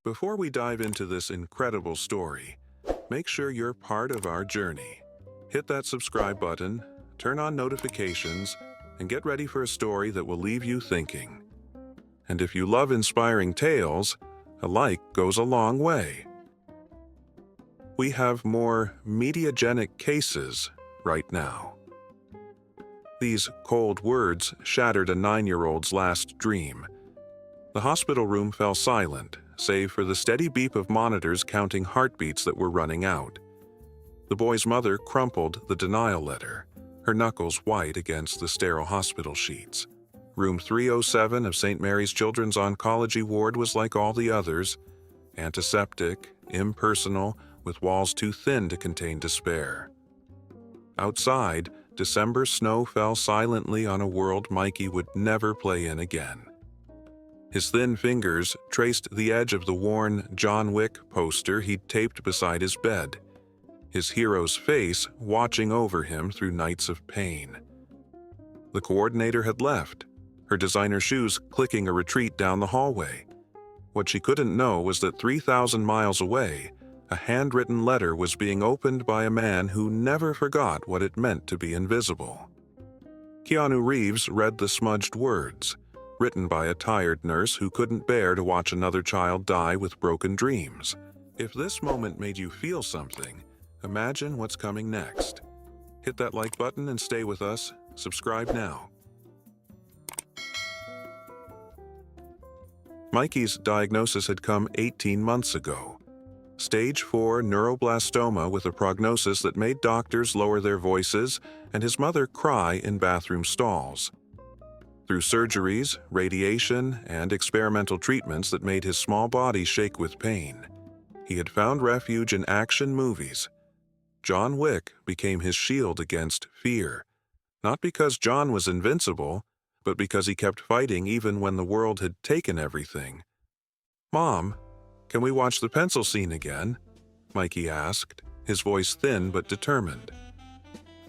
Before we dive into this incredible story, make sure you're part of our journey. Hit that subscribe button, turn on notifications, and get ready for a story that will leave you thinking. And if you love inspiring tales, a like goes a long way. We have more mediagenic cases right now. These cold words shattered a 9-year-old's last dream. The hospital room fell silent, save for the steady beep of monitors counting heartbeats that were running out. The boy's mother crumpled the denial letter, her knuckles white against the sterile hospital sheets. Room 307 of St. Mary's Children's Oncology Ward was like all the others, antiseptic, impersonal, with walls too thin to contain despair. Outside, December snow fell silently on a world Mikey would never play in again. His thin fingers traced the edge of the worn John Wick poster he'd taped beside his bed, his hero's face watching over him through nights of pain. The coordinator had left, her designer shoes clicking a retreat down the hallway. What she couldn't know was that 3,000 miles away, a handwritten letter was being opened by a man who never forgot what it meant to be invisible. Keanu Reeves read the smudged words, written by a tired nurse who couldn't bear to watch another child die with broken dreams. If this moment made you feel something, imagine what's coming next. Hit that like button and stay with us. Subscribe now. Mikey's diagnosis had come 18 months ago. Stage 4 neuroblastoma with a prognosis that made doctors lower their voices and his mother cry in bathroom stalls. Through surgeries, radiation, and experimental treatments that made his small body shake with pain, he had found refuge in action movies. John Wick became his shield against fear, not because John was invincible, but because he kept fighting even when the world had taken everything. "Mom, can we watch the pencil scene again?" Mikey asked, his voice thin but determined.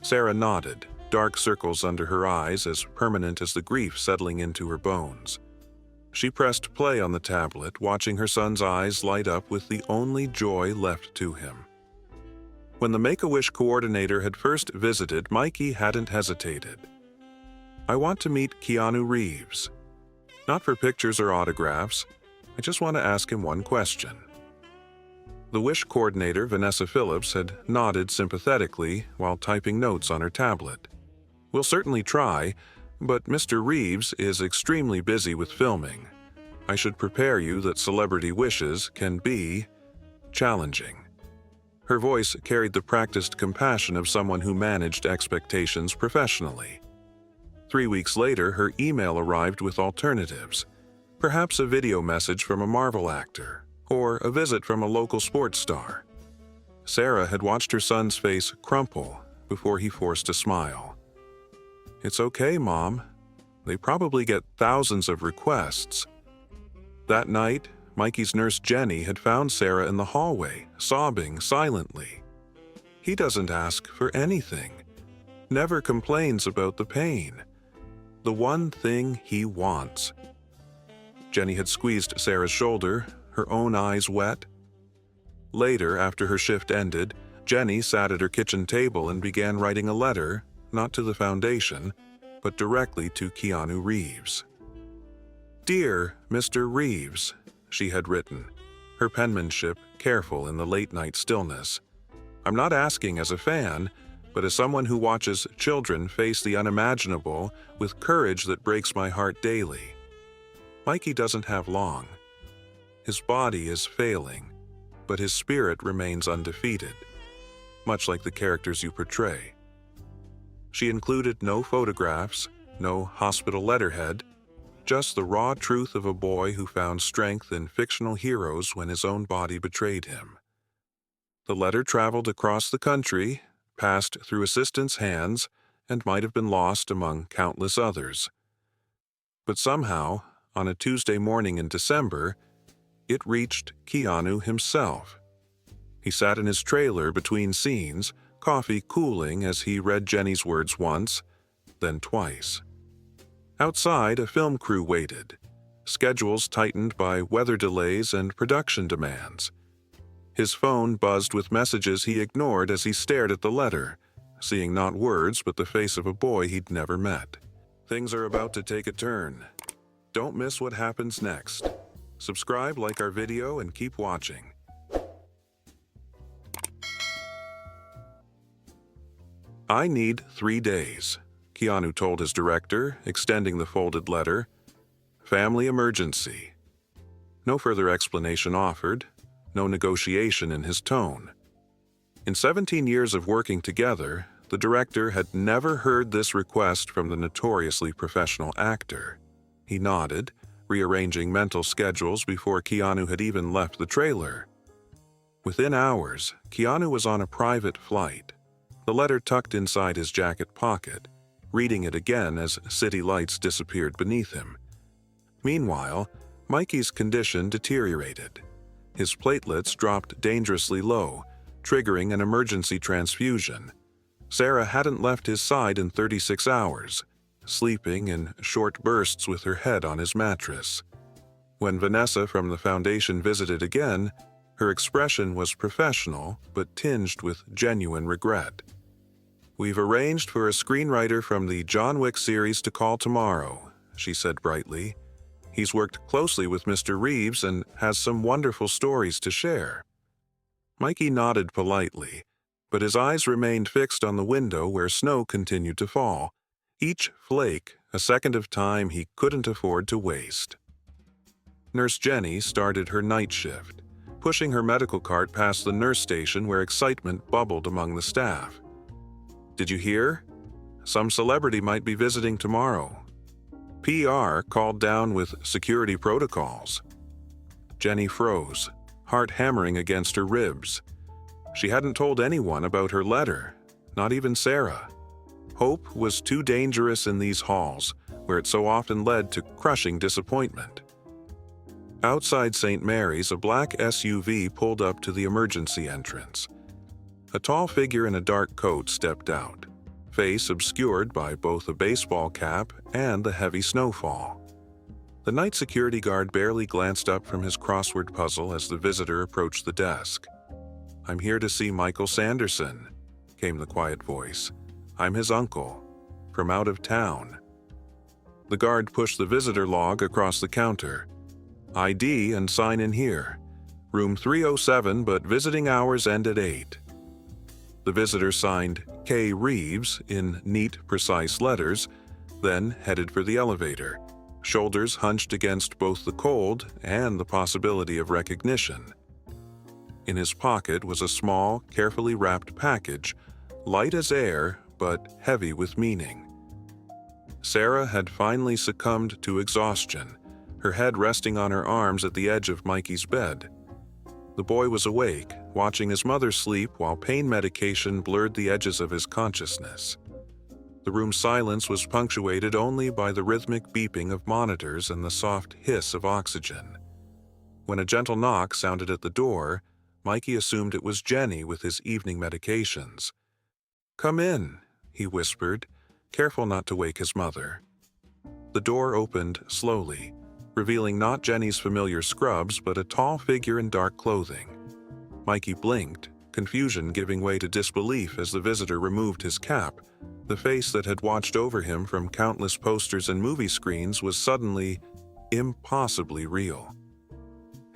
Sarah nodded, dark circles under her eyes as permanent as the grief settling into her bones. She pressed play on the tablet, watching her son's eyes light up with the only joy left to him. When the Make-A-Wish coordinator had first visited, Mikey hadn't hesitated. "I want to meet Keanu Reeves. Not for pictures or autographs. I just want to ask him one question." The Wish coordinator, Vanessa Phillips, had nodded sympathetically while typing notes on her tablet. "We'll certainly try, but Mr. Reeves is extremely busy with filming. I should prepare you that celebrity wishes can be challenging." Her voice carried the practiced compassion of someone who managed expectations professionally. 3 weeks later, her email arrived with alternatives. Perhaps a video message from a Marvel actor, or a visit from a local sports star. Sarah had watched her son's face crumple before he forced a smile. "It's okay, Mom. They probably get thousands of requests." That night, Mikey's nurse Jenny had found Sarah in the hallway, sobbing silently. "He doesn't ask for anything, never complains about the pain. The one thing he wants." Jenny had squeezed Sarah's shoulder, her own eyes wet. Later, after her shift ended, Jenny sat at her kitchen table and began writing a letter, not to the foundation, but directly to Keanu Reeves. "Dear Mr. Reeves," she had written, her penmanship careful in the late-night stillness. "I'm not asking as a fan, but as someone who watches children face the unimaginable with courage that breaks my heart daily. Mikey doesn't have long. His body is failing, but his spirit remains undefeated, much like the characters you portray." She included no photographs, no hospital letterhead, just the raw truth of a boy who found strength in fictional heroes when his own body betrayed him. The letter traveled across the country, passed through assistants' hands, and might have been lost among countless others. But somehow, on a Tuesday morning in December, it reached Keanu himself. He sat in his trailer between scenes, coffee cooling as he read Jenny's words once, then twice. Outside, a film crew waited. schedules tightened by weather delays and production demands. His phone buzzed with messages he ignored as he stared at the letter, seeing not words but the face of a boy he'd never met. Things are about to take a turn. Don't miss what happens next. Subscribe, like our video, and keep watching. "I need 3 days," Keanu told his director, extending the folded letter. "Family emergency." No further explanation offered, no negotiation in his tone. In 17 years of working together, the director had never heard this request from the notoriously professional actor. He nodded, rearranging mental schedules before Keanu had even left the trailer. Within hours, Keanu was on a private flight, the letter tucked inside his jacket pocket, reading it again as city lights disappeared beneath him. Meanwhile, Mikey's condition deteriorated. His platelets dropped dangerously low, triggering an emergency transfusion. Sarah hadn't left his side in 36 hours, sleeping in short bursts with her head on his mattress. When Vanessa from the foundation visited again, her expression was professional but tinged with genuine regret. "We've arranged for a screenwriter from the John Wick series to call tomorrow," she said brightly. "He's worked closely with Mr. Reeves and has some wonderful stories to share." Mikey nodded politely, but his eyes remained fixed on the window where snow continued to fall, each flake a second of time he couldn't afford to waste. Nurse Jenny started her night shift, pushing her medical cart past the nurse station where excitement bubbled among the staff. "Did you hear? Some celebrity might be visiting tomorrow. PR called down with security protocols." Jenny froze, heart hammering against her ribs. She hadn't told anyone about her letter, not even Sarah. Hope was too dangerous in these halls, where it so often led to crushing disappointment. Outside St. Mary's, a black SUV pulled up to the emergency entrance. A tall figure in a dark coat stepped out, face obscured by both a baseball cap and the heavy snowfall. The night security guard barely glanced up from his crossword puzzle as the visitor approached the desk. "I'm here to see Michael Sanderson," came the quiet voice. "I'm his uncle, from out of town." The guard pushed the visitor log across the counter. "ID and sign in here. Room 307, but visiting hours end at 8. The visitor signed K. Reeves in neat, precise letters, then headed for the elevator, shoulders hunched against both the cold and the possibility of recognition. In his pocket was a small, carefully wrapped package, light as air but heavy with meaning. Sarah had finally succumbed to exhaustion, her head resting on her arms at the edge of Mikey's bed. The boy was awake, watching his mother sleep while pain medication blurred the edges of his consciousness. The room's silence was punctuated only by the rhythmic beeping of monitors and the soft hiss of oxygen. When a gentle knock sounded at the door, Mikey assumed it was Jenny with his evening medications. "Come in," he whispered, careful not to wake his mother. The door opened slowly, revealing not Jenny's familiar scrubs but a tall figure in dark clothing. Mikey blinked, confusion giving way to disbelief as the visitor removed his cap. The face that had watched over him from countless posters and movie screens was suddenly impossibly real.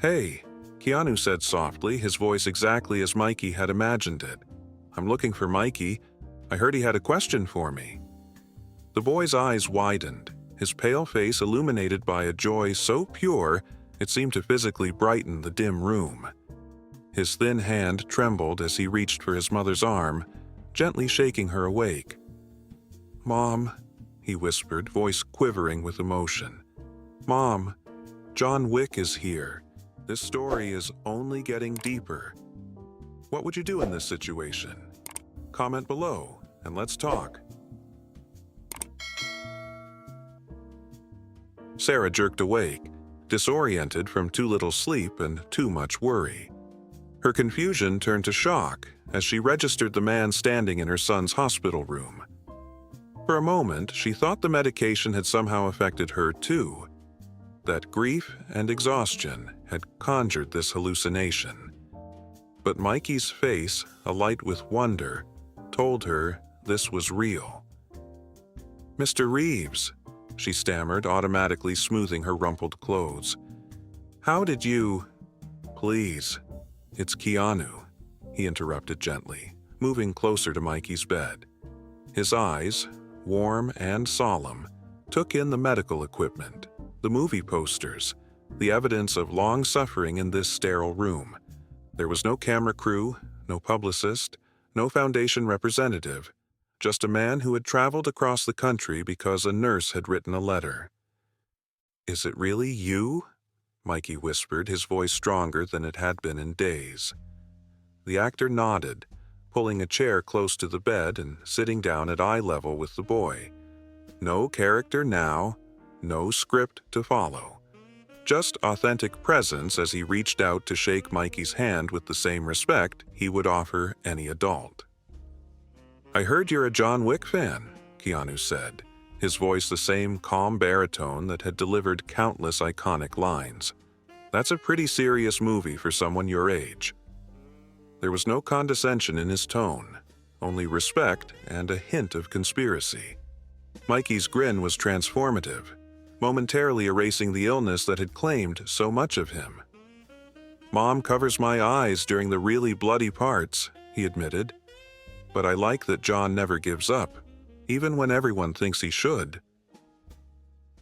"Hey," Keanu said softly, his voice exactly as Mikey had imagined it. "I'm looking for Mikey. I heard he had a question for me." The boy's eyes widened, his pale face illuminated by a joy so pure it seemed to physically brighten the dim room. His thin hand trembled as he reached for his mother's arm, gently shaking her awake. "Mom," he whispered, voice quivering with emotion. "Mom, John Wick is here. This story is only getting deeper. What would you do in this situation? Comment below, and let's talk." Sarah jerked awake, disoriented from too little sleep and too much worry. Her confusion turned to shock as she registered the man standing in her son's hospital room. For a moment, she thought the medication had somehow affected her too. that grief and exhaustion had conjured this hallucination. But Mikey's face, alight with wonder, told her this was real. "Mr. Reeves," she stammered, automatically smoothing her rumpled clothes. "How did you—" "Please, it's Keanu," he interrupted gently, moving closer to Mikey's bed. His eyes, warm and solemn, took in the medical equipment, the movie posters, the evidence of long suffering in this sterile room. There was no camera crew, no publicist, no foundation representative, just a man who had traveled across the country because a nurse had written a letter. "Is it really you?" Mikey whispered, his voice stronger than it had been in days. The actor nodded, pulling a chair close to the bed and sitting down at eye level with the boy. No character now, no script to follow. Just authentic presence as he reached out to shake Mikey's hand with the same respect he would offer any adult. "I heard you're a John Wick fan," Keanu said, his voice the same calm baritone that had delivered countless iconic lines. "That's a pretty serious movie for someone your age." There was no condescension in his tone, only respect and a hint of conspiracy. Mikey's grin was transformative, momentarily erasing the illness that had claimed so much of him. "Mom covers my eyes during the really bloody parts," he admitted. "But I like that John never gives up, even when everyone thinks he should."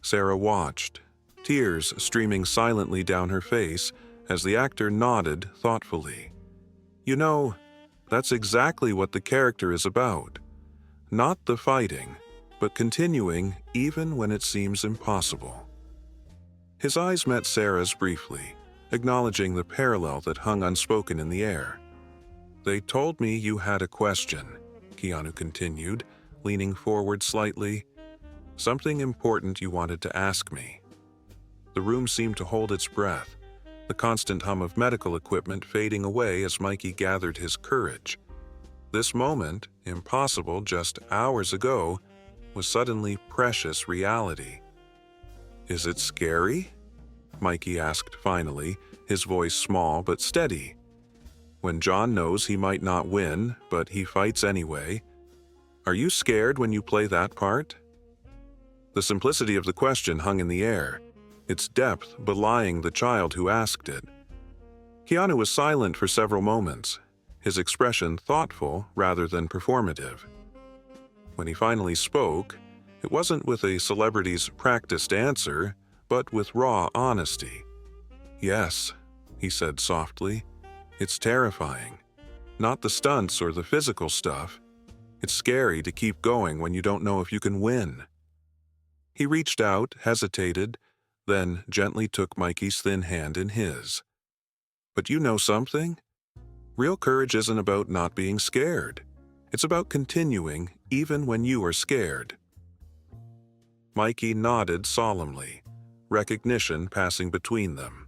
Sarah watched, tears streaming silently down her face as the actor nodded thoughtfully. "You know, that's exactly what the character is about. Not the fighting, but continuing even when it seems impossible." His eyes met Sarah's briefly, acknowledging the parallel that hung unspoken in the air. "They told me you had a question," Keanu continued, leaning forward slightly. "Something important you wanted to ask me." The room seemed to hold its breath, the constant hum of medical equipment fading away as Mikey gathered his courage. This moment, impossible just hours ago, was suddenly precious reality. "Is it scary?" Mikey asked finally, his voice small but steady. "When John knows he might not win, but he fights anyway. Are you scared when you play that part?" The simplicity of the question hung in the air, its depth belying the child who asked it. Keanu was silent for several moments, his expression thoughtful rather than performative. When he finally spoke, it wasn't with a celebrity's practiced answer, but with raw honesty. "Yes," he said softly, "it's terrifying. Not the stunts or the physical stuff. It's scary to keep going when you don't know if you can win." He reached out, hesitated, then gently took Mikey's thin hand in his. "But you know something? Real courage isn't about not being scared. It's about continuing even when you are scared." Mikey nodded solemnly, recognition passing between them,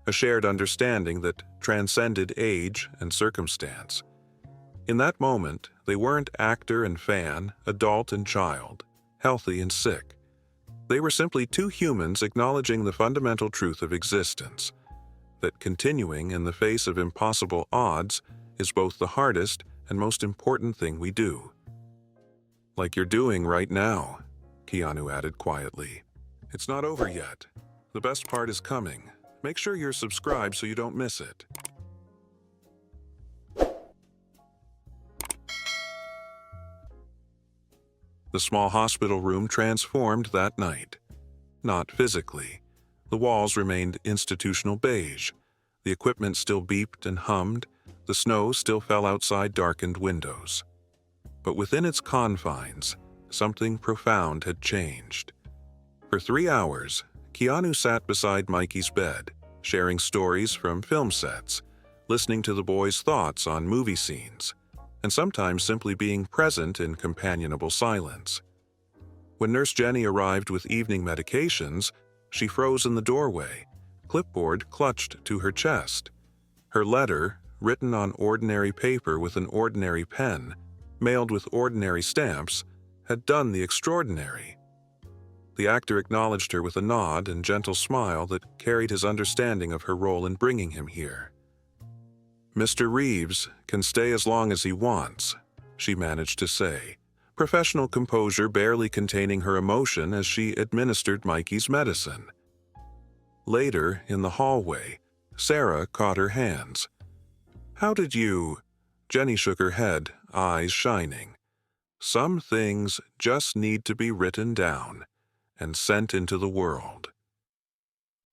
a shared understanding that transcended age and circumstance. In that moment, they weren't actor and fan, adult and child, healthy and sick. They were simply two humans acknowledging the fundamental truth of existence, that continuing in the face of impossible odds is both the hardest and most important thing we do. "Like you're doing right now," Keanu added quietly. "It's not over yet. The best part is coming. Make sure you're subscribed so you don't miss it." The small hospital room transformed that night. Not physically. The walls remained institutional beige. The equipment still beeped and hummed. The snow still fell outside darkened windows. But within its confines, something profound had changed. For 3 hours, Keanu sat beside Mikey's bed, sharing stories from film sets, listening to the boy's thoughts on movie scenes, and sometimes simply being present in companionable silence. When Nurse Jenny arrived with evening medications, she froze in the doorway, clipboard clutched to her chest. Her letter, written on ordinary paper with an ordinary pen, mailed with ordinary stamps, had done the extraordinary. The actor acknowledged her with a nod and gentle smile that carried his understanding of her role in bringing him here. "Mr. Reeves can stay as long as he wants," she managed to say, professional composure barely containing her emotion as she administered Mikey's medicine. Later, in the hallway, Sarah caught her hands. "How did you—" Jenny shook her head, eyes shining. "Some things just need to be written down and sent into the world."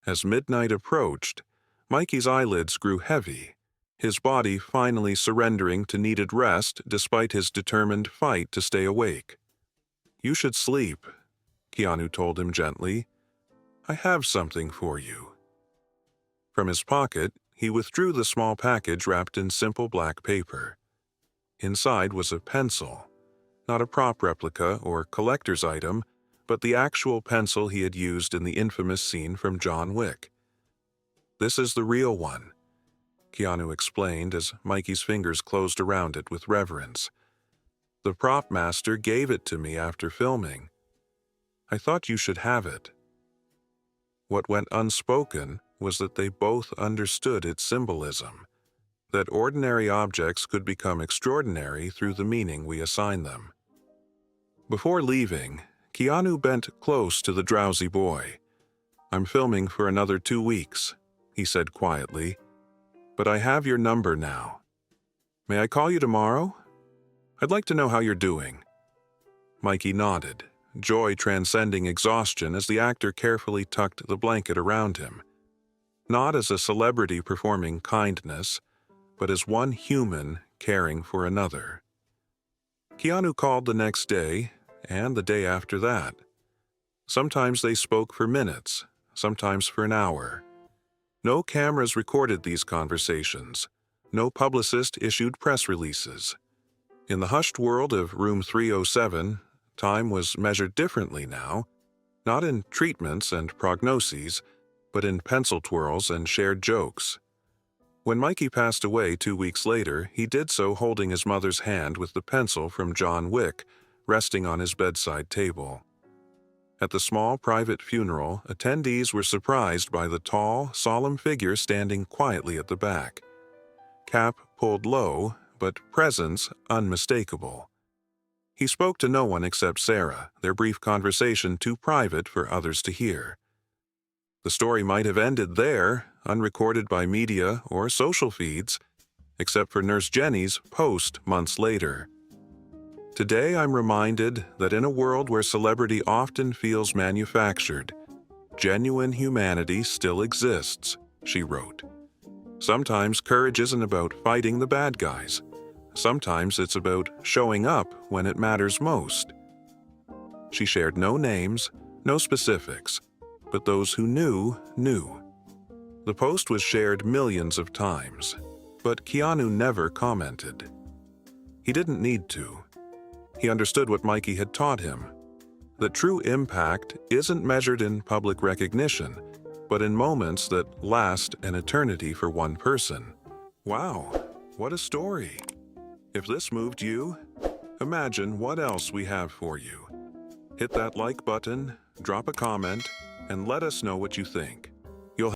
As midnight approached, Mikey's eyelids grew heavy, his body finally surrendering to needed rest despite his determined fight to stay awake. "You should sleep," Keanu told him gently. "I have something for you." From his pocket, he withdrew the small package wrapped in simple black paper. Inside was a pencil, not a prop replica or collector's item, but the actual pencil he had used in the infamous scene from John Wick. "This is the real one," Keanu explained as Mikey's fingers closed around it with reverence. "The prop master gave it to me after filming. I thought you should have it." What went unspoken was that they both understood its symbolism, that ordinary objects could become extraordinary through the meaning we assign them. Before leaving, Keanu bent close to the drowsy boy. "I'm filming for another 2 weeks," he said quietly, "but I have your number now. May I call you tomorrow? I'd like to know how you're doing." Mikey nodded, joy transcending exhaustion as the actor carefully tucked the blanket around him. Not as a celebrity performing kindness, but as one human caring for another. Keanu called the next day, and the day after that. Sometimes they spoke for minutes, sometimes for an hour. No cameras recorded these conversations. No publicist issued press releases. In the hushed world of Room 307, time was measured differently now, not in treatments and prognoses, but in pencil twirls and shared jokes. When Mikey passed away 2 weeks later, he did so holding his mother's hand with the pencil from John Wick resting on his bedside table. At the small private funeral, attendees were surprised by the tall, solemn figure standing quietly at the back. Cap pulled low, but presence unmistakable. He spoke to no one except Sarah, their brief conversation too private for others to hear. The story might have ended there, unrecorded by media or social feeds, except for Nurse Jenny's post months later. "Today I'm reminded that in a world where celebrity often feels manufactured, genuine humanity still exists," she wrote. "Sometimes courage isn't about fighting the bad guys. Sometimes it's about showing up when it matters most." She shared no names, no specifics, but those who knew, knew. The post was shared millions of times, but Keanu never commented. He didn't need to. He understood what Mikey had taught him, that true impact isn't measured in public recognition, but in moments that last an eternity for one person. Wow, what a story! If this moved you, imagine what else we have for you. Hit that like button, drop a comment, and let us know what you think.